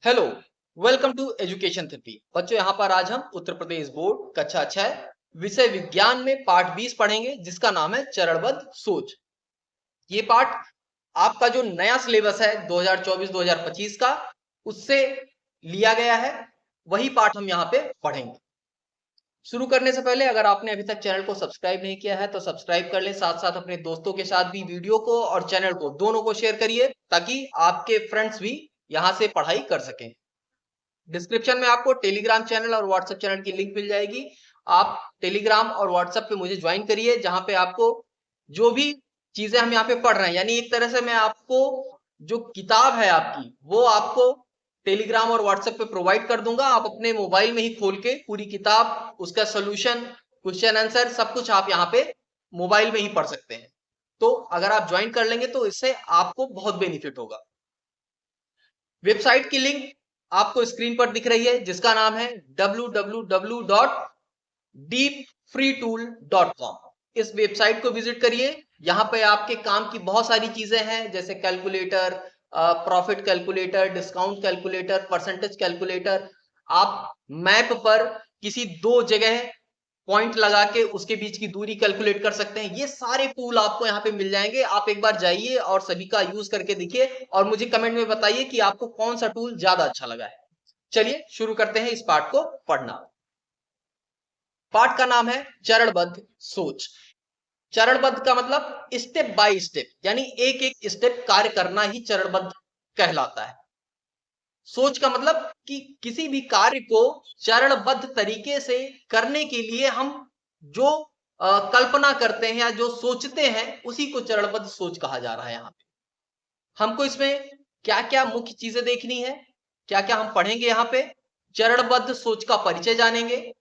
Hello, welcome to Education Therapy. बच्चों, यहाँ पर आज हम उत्तर प्रदेश बोर्ड कक्षा 6 विषय विज्ञान में पाठ 20 पढ़ेंगे, जिसका नाम है चरणबद्ध सोच। ये पाठ आपका जो नया सिलेबस है 2024-2025 का, उससे लिया गया है। वही पाठ हम यहाँ पे पढ़ेंगे। शुरू करने से पहले अगर आपने अभी तक चैनल को सब्सक्राइब नहीं किया है तो सब्सक्राइब कर लें। साथ साथ अपने दोस्तों के साथ भी वीडियो को और चैनल को दोनों को शेयर करिए, ताकि आपके फ्रेंड्स भी यहाँ से पढ़ाई कर सकें। डिस्क्रिप्शन में आपको टेलीग्राम चैनल और व्हाट्सएप चैनल की लिंक मिल जाएगी। आप टेलीग्राम और व्हाट्सएप पे मुझे ज्वाइन करिए, जहां पे आपको जो भी चीजें हम यहाँ पे पढ़ रहे हैं, यानी एक तरह से मैं आपको जो किताब है आपकी, वो आपको टेलीग्राम और व्हाट्सएप पे प्रोवाइड कर दूंगा। आप अपने मोबाइल में ही खोल के पूरी किताब, उसका सोल्यूशन, क्वेश्चन आंसर, सब कुछ आप यहाँ पे मोबाइल में ही पढ़ सकते हैं। तो अगर आप ज्वाइन कर लेंगे तो इससे आपको बहुत बेनिफिट होगा। वेबसाइट की लिंक आपको स्क्रीन पर दिख रही है, जिसका नाम है www.deepfreetool.com। इस वेबसाइट को विजिट करिए। यहाँ पे आपके काम की बहुत सारी चीजें हैं, जैसे calculator, profit calculator, discount calculator, percentage calculator. आप मैप पर किसी दो जगह पॉइंट लगा के उसके बीच की दूरी कैलकुलेट कर सकते हैं। ये सारे टूल आपको यहाँ पे मिल जाएंगे। आप एक बार जाइए और सभी का यूज करके देखिए और मुझे कमेंट में बताइए कि आपको कौन सा टूल ज्यादा अच्छा लगा है। चलिए शुरू करते हैं इस पाठ को पढ़ना। पाठ का नाम है चरणबद्ध सोच। चरणबद्ध का मतलब स्टेप बाय स्टेप, यानी एक एक स्टेप कार्य करना ही चरणबद्ध कहलाता है। सोच का मतलब कि किसी भी कार्य को चरणबद्ध तरीके से करने के लिए हम जो कल्पना करते हैं या जो सोचते हैं, उसी को चरणबद्ध सोच कहा जा रहा है। यहाँ पे हमको इसमें क्या क्या मुख्य चीजें देखनी है, क्या क्या हम पढ़ेंगे। यहाँ पे चरणबद्ध सोच का परिचय जानेंगे,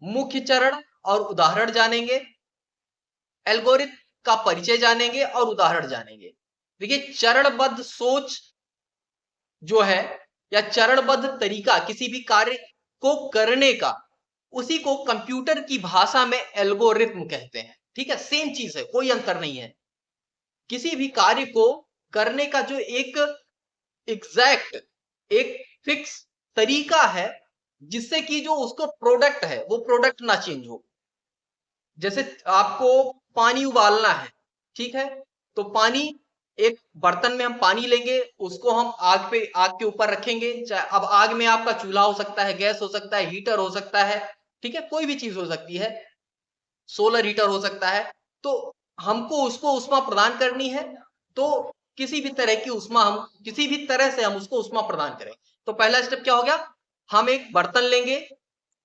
मुख्य चरण और उदाहरण जानेंगे, एल्गोरिथम का परिचय जानेंगे और उदाहरण जानेंगे। देखिए, चरणबद्ध सोच जो है या चरणबद्ध तरीका किसी भी कार्य को करने का, उसी को कंप्यूटर की भाषा में एल्गोरिथम कहते हैं। ठीक है, सेम चीज है, कोई अंतर नहीं है। किसी भी कार्य को करने का जो एक एग्जैक्ट, एक फिक्स तरीका है, जिससे कि जो उसको प्रोडक्ट है वो प्रोडक्ट ना चेंज हो। जैसे आपको पानी उबालना है, ठीक है, तो पानी, एक बर्तन में हम पानी लेंगे, उसको हम आग के ऊपर रखेंगे। चाहे अब आग में आपका चूल्हा हो सकता है, गैस हो सकता है, हीटर हो सकता है, ठीक है, कोई भी चीज हो सकती है, सोलर हीटर हो सकता है। तो हमको उसको उष्मा प्रदान करनी है, तो किसी भी तरह की उष्मा, हम किसी भी तरह से हम उसको उष्मा प्रदान करें। तो पहला स्टेप क्या हो गया, हम एक बर्तन लेंगे,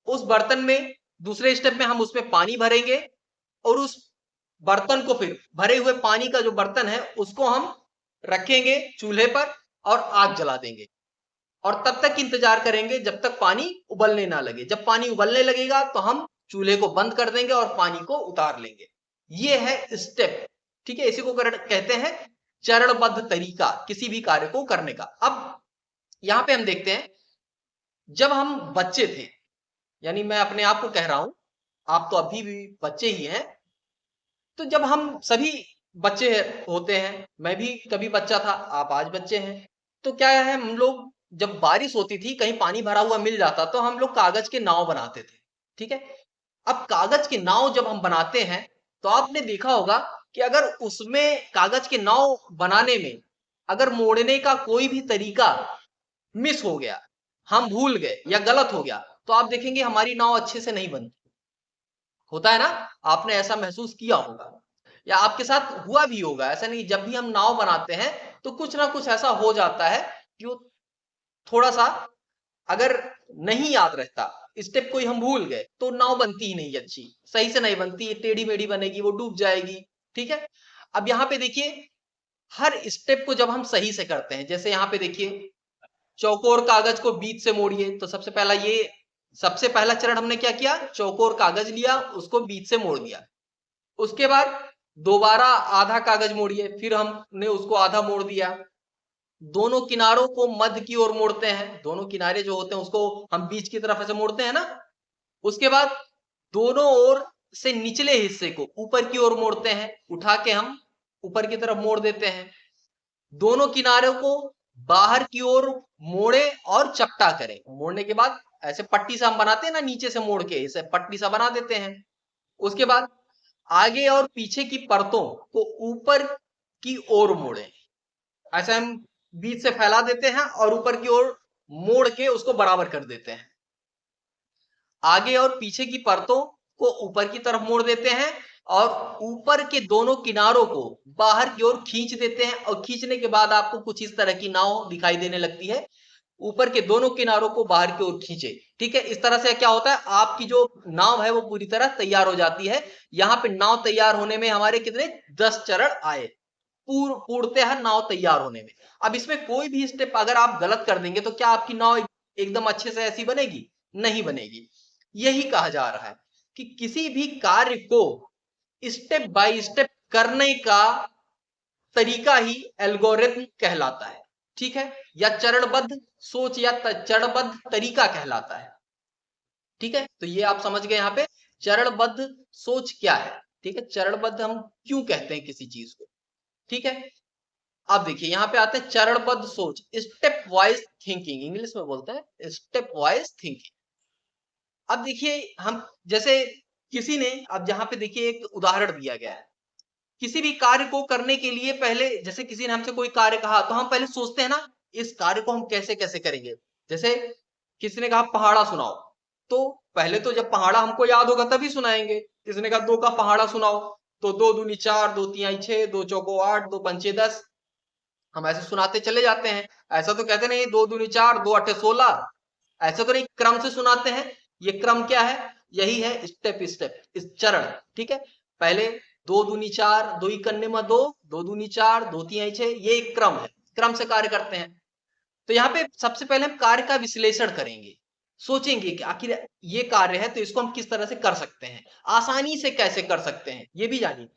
उस बर्तन में दूसरे स्टेप में हम उसमें पानी भरेंगे, और उस बर्तन को, फिर भरे हुए पानी का जो बर्तन है उसको हम रखेंगे चूल्हे पर और आग जला देंगे, और तब तक इंतजार करेंगे जब तक पानी उबलने ना लगे। जब पानी उबलने लगेगा तो हम चूल्हे को बंद कर देंगे और पानी को उतार लेंगे। ये है स्टेप। ठीक है, इसी को कहते हैं चरणबद्ध तरीका किसी भी कार्य को करने का। अब यहां पे हम देखते हैं, जब हम बच्चे थे, यानी मैं अपने आप को कह रहा हूं, आप तो अभी भी बच्चे ही हैं, तो जब हम सभी बच्चे होते हैं, मैं भी कभी बच्चा था, आप आज बच्चे हैं, तो क्या है, हम लोग जब बारिश होती थी, कहीं पानी भरा हुआ मिल जाता, तो हम लोग कागज के नाव बनाते थे। ठीक है, अब कागज की नाव जब हम बनाते हैं, तो आपने देखा होगा कि अगर उसमें कागज के नाव बनाने में अगर मोड़ने का कोई भी तरीका मिस हो गया, हम भूल गए या गलत हो गया, तो आप देखेंगे हमारी नाव अच्छे से नहीं बनती। होता है ना, आपने ऐसा महसूस किया होगा या आपके साथ हुआ भी होगा। ऐसा नहीं, जब भी हम नाव बनाते हैं तो कुछ ना कुछ ऐसा हो जाता है कि वो थोड़ा सा अगर नहीं याद रहता, स्टेप कोई हम भूल गए, तो नाव बनती ही नहीं, अच्छी सही से नहीं बनती, टेढ़ी मेढ़ी बनेगी, वो डूब जाएगी। ठीक है, अब यहाँ पे देखिए, हर स्टेप को जब हम सही से करते हैं, जैसे यहाँ पे देखिए, चौकोर कागज को बीच से मोड़िए, तो सबसे पहला चरण हमने क्या किया, चौकोर कागज लिया, उसको बीच से मोड़ दिया। उसके बाद दोबारा आधा कागज मोड़िए, फिर हमने उसको आधा मोड़ दिया। दोनों किनारों को मध्य की ओर मोड़ते हैं, दोनों किनारे जो होते हैं उसको हम बीच की तरफ ऐसे मोड़ते हैं ना। उसके बाद दोनों ओर से निचले हिस्से को ऊपर की ओर मोड़ते हैं, उठा के हम ऊपर की तरफ मोड़ देते हैं। दोनों किनारों को बाहर की ओर मोड़े और चपटा करें। मोड़ने के बाद ऐसे पट्टी सा हम बनाते हैं ना, नीचे से मोड़ के इसे पट्टी सा बना देते हैं। उसके बाद आगे और पीछे की परतों को ऊपर की ओर मोड़ें। ऐसे हम बीच से फैला देते हैं और ऊपर की ओर मोड़ के उसको बराबर कर देते हैं। आगे और पीछे की परतों को ऊपर की तरफ मोड़ देते हैं और ऊपर के दोनों किनारों को बाहर की ओर खींच देते हैं, और खींचने के बाद आपको कुछ इस तरह की नाव दिखाई देने लगती है। ऊपर के दोनों किनारों को बाहर की ओर खींचे, ठीक है। इस तरह से क्या होता है, आपकी जो नाव है वो पूरी तरह तैयार हो जाती है। यहाँ पे नाव तैयार होने में हमारे कितने 10 चरण आए पूर्णतः नाव तैयार होने में। अब इसमें कोई भी स्टेप अगर आप गलत कर देंगे तो क्या आपकी नाव एकदम अच्छे से ऐसी बनेगी? नहीं बनेगी। यही कहा जा रहा है कि किसी भी कार्य को स्टेप बाय स्टेप करने का तरीका ही एल्गोरिथम कहलाता है, ठीक है, या चरणबद्ध सोच या चरणबद्ध तरीका कहलाता है, ठीक है। तो ये आप समझ गए यहाँ पे चरणबद्ध सोच क्या है, ठीक है। चरणबद्ध हम क्यों कहते हैं किसी चीज को, ठीक है। अब देखिए यहाँ पे आते हैं चरणबद्ध सोच, स्टेप वाइज थिंकिंग, इंग्लिश में बोलते हैं स्टेप वाइज थिंकिंग। अब देखिए हम जैसे किसी ने, अब जहां पे देखिए एक उदाहरण दिया गया है, किसी भी कार्य को करने के लिए पहले, जैसे किसी ने हमसे कोई कार्य कहा तो हम पहले सोचते हैं ना इस कार्य को हम कैसे कैसे करेंगे। जैसे किसी ने कहा पहाड़ा सुनाओ, तो पहले तो जब पहाड़ा हमको याद होगा तभी सुनाएंगे। किसी ने कहा 2 का पहाड़ा सुनाओ, तो 2 दूनी 4, 2 तिहाई 6, 2 चौको 8, 2 पंचे 10, हम ऐसे सुनाते चले जाते हैं। ऐसा तो कहते नहीं 2 दूनी 4, 2 अठे 16, ऐसा तो नहीं, क्रम से सुनाते हैं। ये क्रम क्या है? यही है स्टेप स्टेप, इस चरण, ठीक है। पहले 2 दूनी 4, 2 इकन्ने में 2, 2 दूनी 4, 2 तिहाई 6, ये एक क्रम है, क्रम से कार्य करते हैं। तो यहाँ पे सबसे पहले हम कार्य का विश्लेषण करेंगे, सोचेंगे कि आखिर ये कार्य है तो इसको हम किस तरह से कर सकते हैं, आसानी से कैसे कर सकते हैं, ये भी जानिए।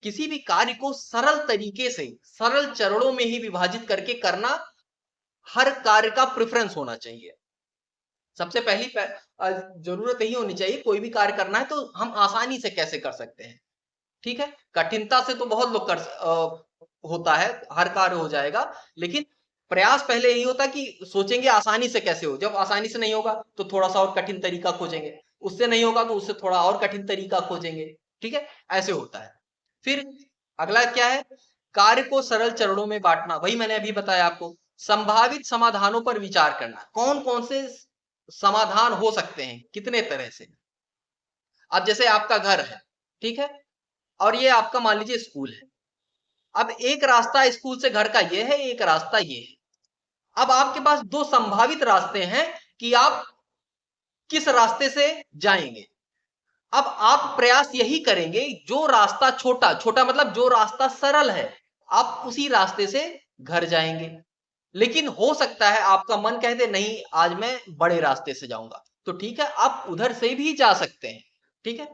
किसी भी कार्य को सरल तरीके से सरल चरणों में ही विभाजित करके करना हर कार्य का प्रेफरेंस होना चाहिए। सबसे पहली जरूरत यही होनी चाहिए, कोई भी कार्य करना है तो हम आसानी से कैसे कर सकते हैं, ठीक है। कठिनता से तो बहुत लोग होता है, हर कार्य हो जाएगा, लेकिन प्रयास पहले यही होता है कि सोचेंगे आसानी से कैसे हो। जब आसानी से नहीं होगा तो थोड़ा सा और कठिन तरीका खोजेंगे, उससे नहीं होगा तो उससे थोड़ा और कठिन तरीका खोजेंगे, ठीक है, ऐसे होता है। फिर अगला क्या है, कार्य को सरल चरणों में बांटना, वही मैंने अभी बताया आपको। संभावित समाधानों पर विचार करना, कौन कौन से समाधान हो सकते हैं, कितने तरह से। अब जैसे आपका घर है, ठीक है, और ये आपका मान लीजिए स्कूल है। अब एक रास्ता स्कूल से घर का ये है, एक रास्ता ये है। अब आपके पास 2 संभावित रास्ते हैं कि आप किस रास्ते से जाएंगे। अब आप प्रयास यही करेंगे, जो रास्ता छोटा छोटा मतलब जो रास्ता सरल है, आप उसी रास्ते से घर जाएंगे। लेकिन हो सकता है आपका मन कह दे नहीं आज मैं बड़े रास्ते से जाऊंगा, तो ठीक है, आप उधर से भी जा सकते हैं, ठीक है।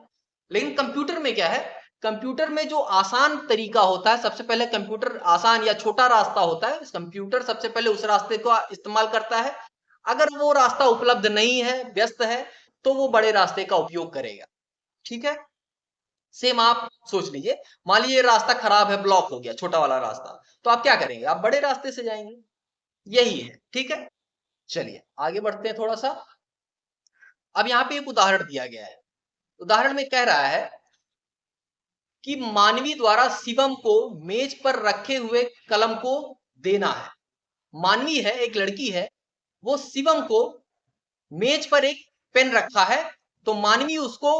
लेकिन कंप्यूटर में क्या है, कंप्यूटर में जो आसान तरीका होता है, सबसे पहले कंप्यूटर आसान या छोटा रास्ता होता है, कंप्यूटर सबसे पहले उस रास्ते को इस्तेमाल करता है। अगर वो रास्ता उपलब्ध नहीं है, व्यस्त है, तो वो बड़े रास्ते का उपयोग करेगा, ठीक है। सेम आप सोच लीजिए, मान लीजिए रास्ता खराब है, ब्लॉक हो गया छोटा वाला रास्ता, तो आप क्या करेंगे, आप बड़े रास्ते से जाएंगे, यही है, ठीक है। चलिए आगे बढ़ते हैं थोड़ा सा। अब यहाँ पे एक उदाहरण दिया गया है, उदाहरण में कह रहा है कि मानवी द्वारा शिवम को मेज पर रखे हुए कलम को देना है। मानवी है, एक लड़की है, वो शिवम को मेज पर एक पेन रखा है, तो मानवी उसको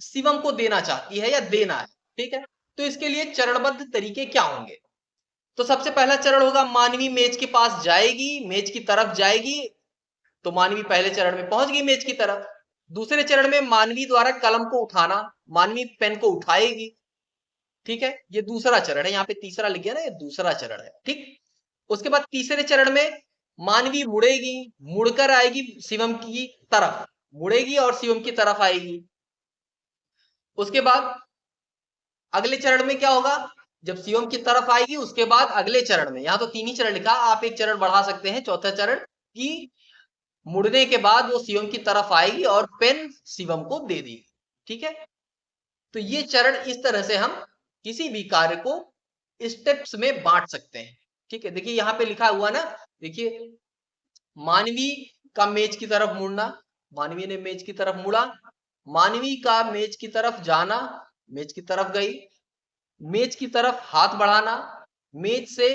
शिवम को देना चाहती है या देना है, ठीक है। तो इसके लिए चरणबद्ध तरीके क्या होंगे? तो सबसे पहला चरण होगा, मानवी मेज के पास जाएगी, मेज की तरफ जाएगी, तो मानवी पहले चरण में पहुंच गई मेज की तरफ। दूसरे चरण में मानवी द्वारा कलम को उठाना, मानवी पेन को उठाएगी, ठीक है, ये दूसरा चरण है। यहाँ पे तीसरा लिख गया ना, ये दूसरा चरण है, ठीक। उसके बाद तीसरे चरण में मानवी मुड़ेगी, मुड़कर आएगी शिवम की तरफ, मुड़ेगी और शिवम की तरफ आएगी। उसके बाद अगले चरण में क्या होगा, जब शिवम की तरफ आएगी उसके बाद अगले चरण में, यहां तो 3 ही चरण लिखा, आप एक चरण बढ़ा सकते हैं, चौथा चरण की मुड़ने के बाद वो शिवम की तरफ आएगी और पेन शिवम को दे देगी, ठीक है। तो ये चरण, इस तरह से हम किसी भी कार्य को स्टेप्स में बांट सकते हैं, ठीक है, देखिए यहाँ पे लिखा हुआ ना, देखिए मानवी का मेज की तरफ मुड़ना, मानवी ने मेज की तरफ मुड़ा, मानवी का मेज की तरफ जाना, मेज की तरफ गई, मेज की तरफ हाथ बढ़ाना, मेज से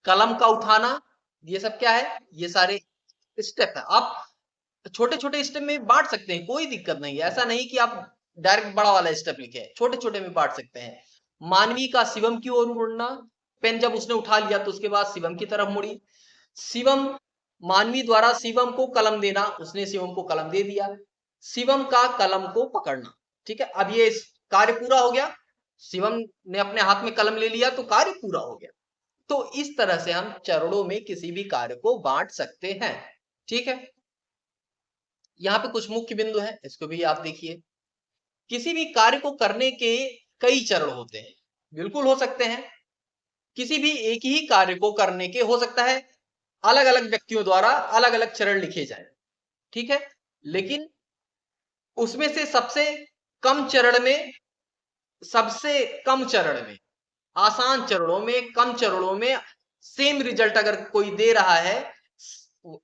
कलम का उठाना, ये सब क्या है, ये सारे स्टेप है। आप छोटे छोटे स्टेप में बांट सकते हैं, कोई दिक्कत नहीं है, ऐसा नहीं कि आप डायरेक्ट बड़ा वाला स्टेप लिखे, छोटे छोटे में बांट सकते हैं। मानवी का शिवम की ओर मुड़ना, पेन जब उसने उठा लिया तो उसके बाद शिवम की तरफ मुड़ी, शिवम, मानवी द्वारा शिवम को कलम देना, उसने शिवम को कलम दे दिया, शिवम का कलम को पकड़ना। ठीक है, अब ये कार्य पूरा हो गया, शिवम ने अपने हाथ में कलम ले लिया तो कार्य पूरा हो गया। तो इस तरह से हम चरणों में किसी भी कार्य को बांट सकते हैं। ठीक है, यहाँ पे कुछ मुख्य बिंदु है, इसको भी आप देखिए। किसी भी कार्य को करने के कई चरण होते हैं, बिल्कुल हो सकते हैं। किसी भी एक ही कार्य को करने के हो सकता है अलग अलग व्यक्तियों द्वारा अलग अलग चरण लिखे जाए, ठीक है, लेकिन उसमें से कम चरण में सबसे कम चरण में, आसान चरणों में, कम चरणों में सेम रिजल्ट अगर कोई दे रहा है,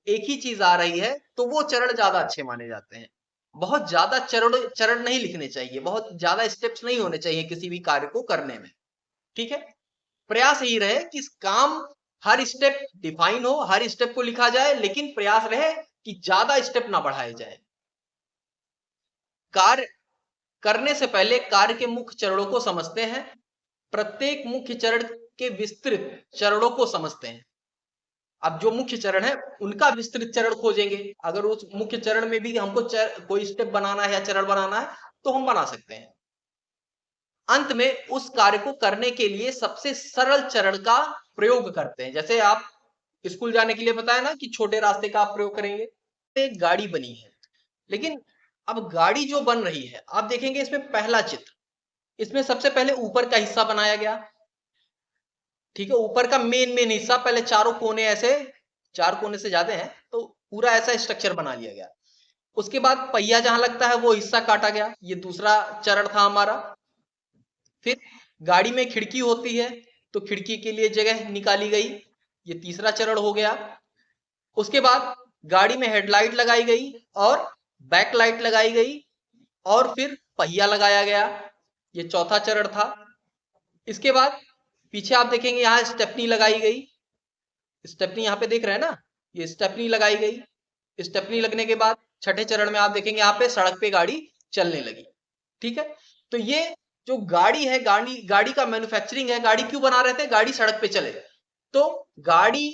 एक ही चीज आ रही है, तो वो चरण ज्यादा अच्छे माने जाते हैं। बहुत ज्यादा चरण चरण नहीं लिखने चाहिए, बहुत ज्यादा स्टेप्स नहीं होने चाहिए किसी भी कार्य को करने में। ठीक है, प्रयास यही रहे कि इस काम हर स्टेप डिफाइन हो, हर स्टेप को लिखा जाए, लेकिन प्रयास रहे कि ज्यादा स्टेप ना बढ़ाए जाए। कार्य करने से पहले कार्य के मुख्य चरणों को समझते हैं, प्रत्येक मुख्य चरण के विस्तृत चरणों को समझते हैं। अब जो मुख्य चरण है उनका विस्तृत चरण खोजेंगे, अगर उस मुख्य चरण में भी हमको कोई स्टेप बनाना है या चरण बनाना है तो हम बना सकते हैं। अंत में उस कार्य को करने के लिए सबसे सरल चरण का प्रयोग करते हैं। जैसे आप स्कूल जाने के लिए बताया ना कि छोटे रास्ते का आप प्रयोग करेंगे। एक गाड़ी बनी है, लेकिन अब गाड़ी जो बन रही है, आप देखेंगे इसमें पहला चित्र, इसमें सबसे पहले ऊपर का हिस्सा बनाया गया। ठीक है, ऊपर का मेन हिस्सा, पहले चारों कोने, ऐसे 4 कोने से ज्यादा हैं तो पूरा ऐसा स्ट्रक्चर बना लिया गया। उसके बाद पहिया जहां लगता है वो हिस्सा काटा गया, ये दूसरा चरण था हमारा। फिर गाड़ी में खिड़की होती है तो खिड़की के लिए जगह निकाली गई, ये तीसरा चरण हो गया। उसके बाद गाड़ी में हेडलाइट लगाई गई और बैक लाइट लगाई गई और फिर पहिया लगाया गया, ये चौथा चरण था। इसके बाद पीछे आप देखेंगे यहाँ स्टेपनी लगाई गई, स्टेपनी यहाँ पे देख रहे हैं ना, ये स्टेपनी लगाई गई। स्टेपनी लगने के बाद छठे चरण में आप देखेंगे यहाँ पे सड़क पे गाड़ी चलने लगी। ठीक है, तो ये जो गाड़ी है, गाड़ी का मैन्युफैक्चरिंग है, गाड़ी क्यों बना रहे थे, गाड़ी सड़क पे चले। तो गाड़ी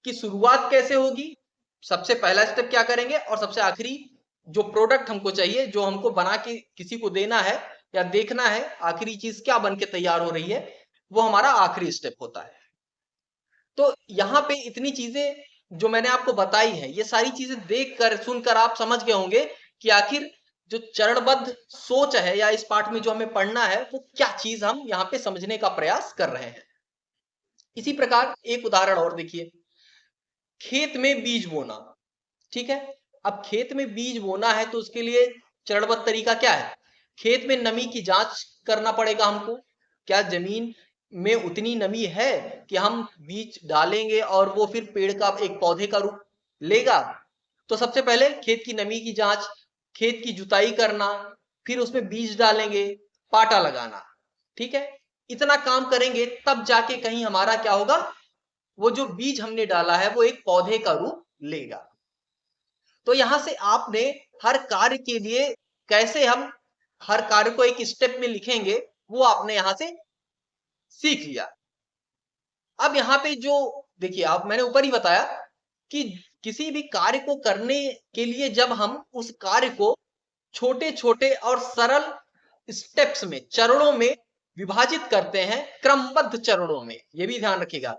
की शुरुआत कैसे होगी, सबसे पहला स्टेप क्या करेंगे, और सबसे आखिरी जो प्रोडक्ट हमको चाहिए, जो हमको बना के किसी को देना है या देखना है, आखिरी चीज क्या बन के तैयार हो रही है, वो हमारा आखिरी स्टेप होता है। तो यहाँ पे इतनी चीजें जो मैंने आपको बताई है, ये सारी चीजें देखकर सुनकर आप समझ गए होंगे कि आखिर जो चरणबद्ध सोच है या इस पाठ में जो हमें पढ़ना है वो क्या चीज हम यहाँ पे समझने का प्रयास कर रहे हैं। इसी प्रकार एक उदाहरण और देखिए, खेत में बीज बोना। ठीक है, अब खेत में बीज बोना है तो उसके लिए चरणबद्ध तरीका क्या है, खेत में नमी की जांच करना पड़ेगा हमको, क्या जमीन में उतनी नमी है कि हम बीज डालेंगे और वो फिर पेड़ का, एक पौधे का रूप लेगा। तो सबसे पहले खेत की नमी की जांच, खेत की जुताई करना, फिर उसमें बीज डालेंगे, पाटा लगाना। ठीक है, इतना काम करेंगे तब जाके कहीं हमारा क्या होगा, वो जो बीज हमने डाला है वो एक पौधे का रूप लेगा। तो यहां से आपने हर कार्य के लिए कैसे हम हर कार्य को एक स्टेप में लिखेंगे वो आपने यहां से सीख लिया। अब यहाँ पे जो देखिए, आप मैंने ऊपर ही बताया कि किसी भी कार्य को करने के लिए जब हम उस कार्य को छोटे छोटे और सरल स्टेप्स में, चरणों में विभाजित करते हैं, क्रमबद्ध चरणों में, ये भी ध्यान रखिएगा,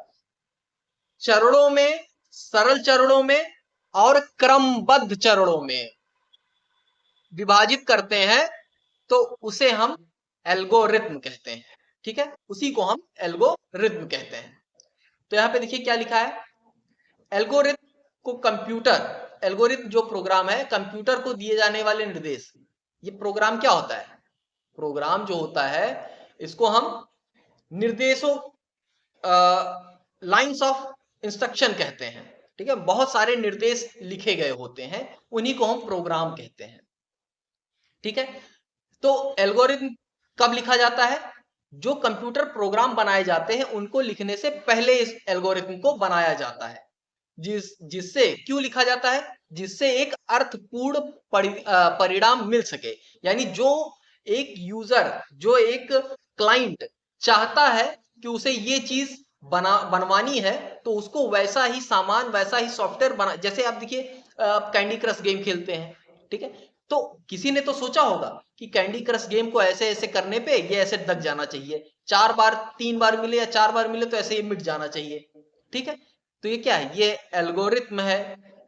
चरणों में, सरल चरणों में और क्रमबद्ध चरणों में विभाजित करते हैं, तो उसे हम एल्गोरिथम कहते हैं। ठीक है, उसी को हम एल्गोरिथम कहते हैं। तो यहां पे देखिए क्या लिखा है, एल्गोरिथम को कंप्यूटर, एल्गोरिथम जो प्रोग्राम है, कंप्यूटर को दिए जाने वाले निर्देश। ये प्रोग्राम क्या होता है, प्रोग्राम जो होता है इसको हम निर्देशों लाइंस ऑफ इंस्ट्रक्शन कहते हैं, ठीक है, बहुत सारे निर्देश लिखे गए होते हैं, उन्हीं को हम प्रोग्राम कहते हैं, ठीक है। तो एल्गोरिथम कब लिखा जाता है? जो कंप्यूटर प्रोग्राम बनाए जाते हैं उनको लिखने से पहले इस एल्गोरिथम को बनाया जाता है। जिससे क्यों लिखा जाता है? जिससे एक अर्थपूर्ण परिणाम मिल सके। यानी जो एक यूजर, जो एक क्लाइंट चाहता है कि उसे ये चीज बनवानी है, तो उसको वैसा ही सामान, वैसा ही सॉफ्टवेयर बना। जैसे आप देखिए कैंडी क्रश गेम खेलते हैं, ठीक है, तो किसी ने तो सोचा होगा कि कैंडी क्रश गेम को ऐसे ऐसे करने पे ये ऐसे दब जाना चाहिए, 4 बार 3 बार मिले या 4 बार मिले तो ऐसे ये मिट जाना चाहिए, ठीक है। तो ये क्या है? ये एल्गोरिथम है,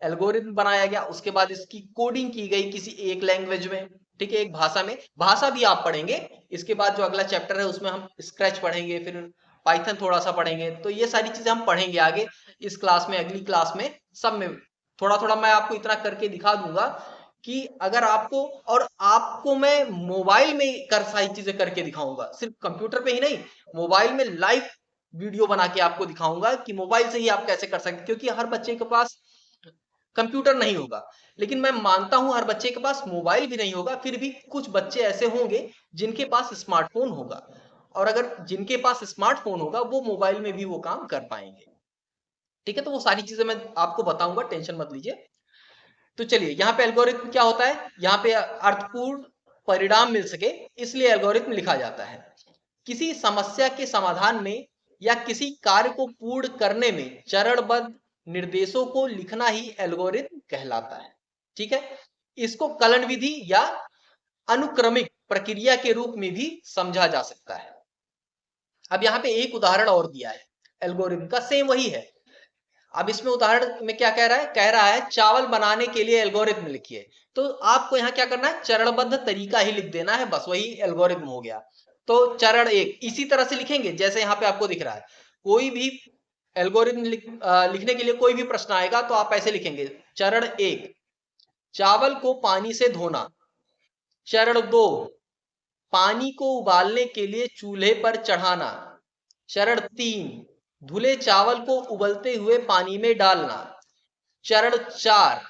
एल्गोरिथम बनाया गया, उसके बाद इसकी कोडिंग की गई किसी एक लैंग्वेज में, ठीक है, एक भाषा में। भाषा भी आप पढ़ेंगे, इसके बाद जो अगला चैप्टर है उसमें हम स्क्रैच पढ़ेंगे, फिर पाइथन थोड़ा सा पढ़ेंगे। तो ये सारी चीजें हम पढ़ेंगे आगे इस क्लास में, अगली क्लास में, सब में थोड़ा थोड़ा मैं आपको इतना करके दिखा दूंगा कि अगर आपको, और आपको मैं मोबाइल में कर सारी चीजें करके दिखाऊंगा, सिर्फ कंप्यूटर पे ही नहीं, मोबाइल में लाइव वीडियो बना के आपको दिखाऊंगा कि मोबाइल से ही आप कैसे कर सकते। क्योंकि हर बच्चे के पास कंप्यूटर नहीं होगा, लेकिन मैं मानता हूं हर बच्चे के पास मोबाइल भी नहीं होगा, फिर भी कुछ बच्चे ऐसे होंगे जिनके पास स्मार्टफोन होगा, और अगर जिनके पास स्मार्टफोन होगा वो मोबाइल में भी वो काम कर पाएंगे, ठीक है। तो वो सारी चीजें मैं आपको बताऊंगा, टेंशन मत लीजिए। तो चलिए, यहाँ पे एल्गोरिथम क्या होता है? यहाँ पे अर्थपूर्ण परिणाम मिल सके इसलिए एल्गोरिथम लिखा जाता है। किसी समस्या के समाधान में या किसी कार्य को पूर्ण करने में चरणबद्ध निर्देशों को लिखना ही एल्गोरिथम कहलाता है, ठीक है। इसको कलन विधि या अनुक्रमिक प्रक्रिया के रूप में भी समझा जा सकता है। अब यहाँ पे एक उदाहरण और दिया है एल्गोरिथम का, सेम वही है। अब इसमें उदाहरण में क्या कह रहा है? कह रहा है चावल बनाने के लिए एल्गोरिथम लिखिए। तो आपको यहाँ क्या करना है? चरणबद्ध तरीका ही लिख देना है, बस वही एल्गोरिथम हो गया। तो चरण 1 इसी तरह से लिखेंगे जैसे यहाँ पे आपको दिख रहा है। कोई भी एल्गोरिथम लिखने के लिए कोई भी प्रश्न आएगा तो आप ऐसे लिखेंगे। चरण 1 चावल को पानी से धोना। चरण 2 पानी को उबालने के लिए चूल्हे पर चढ़ाना। चरण 3 धुले चावल को उबलते हुए पानी में डालना। चरण 4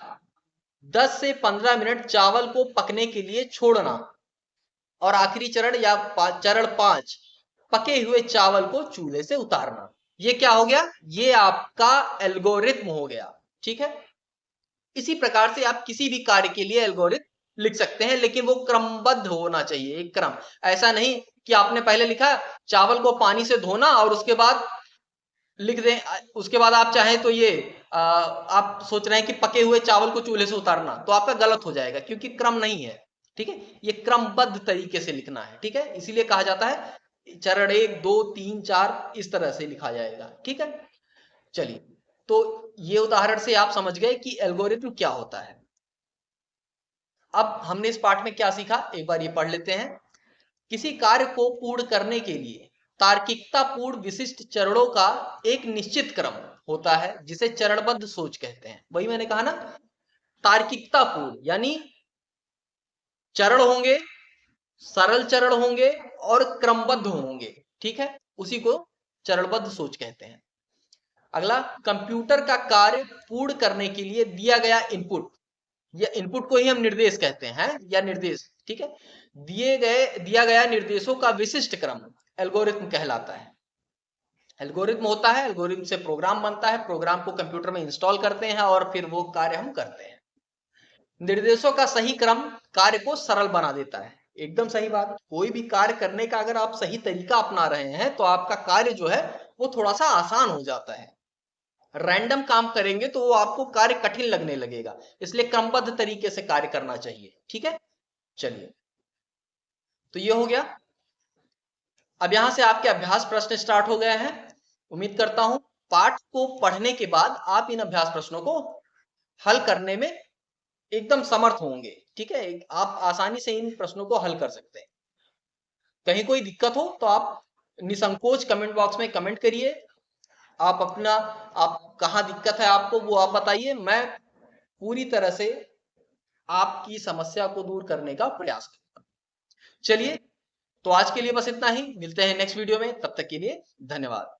10 से 15 मिनट चावल को पकने के लिए छोड़ना। और आखिरी चरण या चरण 5 पके हुए चावल को चूल्हे से उतारना। ये क्या हो गया? ये आपका एल्गोरिथम हो गया, ठीक है। इसी प्रकार से आप किसी भी कार्य के लिए एल्गोरिथम लिख सकते हैं, लेकिन वो क्रमबद्ध होना चाहिए, एक क्रम। ऐसा नहीं कि आपने पहले लिखा चावल को पानी से धोना और उसके बाद लिख दें, उसके बाद आप चाहें तो ये आप सोच रहे हैं कि पके हुए चावल को चूल्हे से उतारना, तो आपका गलत हो जाएगा क्योंकि क्रम नहीं है, ठीक है। ये क्रमबद्ध तरीके से लिखना है, ठीक है। इसीलिए कहा जाता है चरण 1 2 3 4 इस तरह से लिखा जाएगा, ठीक है। चलिए, तो ये उदाहरण से आप समझ गए कि एल्गोरिथम क्या होता है। अब हमने इस पाठ में क्या सीखा, एक बार ये पढ़ लेते हैं। किसी कार्य को पूर्ण करने के लिए तार्किकता पूर्ण विशिष्ट चरणों का एक निश्चित क्रम होता है जिसे चरणबद्ध सोच कहते हैं। वही मैंने कहा ना, तार्किकता पूर्ण यानी चरण होंगे, सरल चरण होंगे और क्रमबद्ध होंगे, ठीक है, उसी को चरणबद्ध सोच कहते हैं। अगला, कंप्यूटर का कार्य पूर्ण करने के लिए दिया गया इनपुट, या इनपुट को ही हम निर्देश कहते हैं, या निर्देश, ठीक है, दिया गया निर्देशों का विशिष्ट क्रम एल्गोरिथम कहलाता है। एल्गोरिथम होता है, एल्गोरिथम से प्रोग्राम बनता है, प्रोग्राम को कंप्यूटर में इंस्टॉल करते हैं और फिर वो कार्य हम करते हैं। निर्देशों का सही क्रम कार्य को सरल बना देता है। एकदम सही बात। कोई भी कार्य करने का अगर आप सही तरीका अपना रहे हैं तो आपका कार्य जो है वो थोड़ा सा आसान हो जाता है। रैंडम काम करेंगे तो वो आपको कार्य कठिन लगने लगेगा, इसलिए क्रमबद्ध तरीके से कार्य करना चाहिए, ठीक है। चलिए, तो ये हो गया। अब यहां से आपके अभ्यास प्रश्न स्टार्ट हो गए हैं। उम्मीद करता हूं पाठ को पढ़ने के बाद आप इन अभ्यास प्रश्नों को हल करने में एकदम समर्थ होंगे, ठीक है। आप आसानी से इन प्रश्नों को हल कर सकते हैं। कहीं कोई दिक्कत हो तो आप निसंकोच कमेंट बॉक्स में कमेंट करिए। आप कहाँ दिक्कत है आपको वो आप बताइए, मैं पूरी तरह से आपकी समस्या को दूर करने का प्रयास करूंगा। चलिए, तो आज के लिए बस इतना ही। मिलते हैं नेक्स्ट वीडियो में, तब तक के लिए धन्यवाद।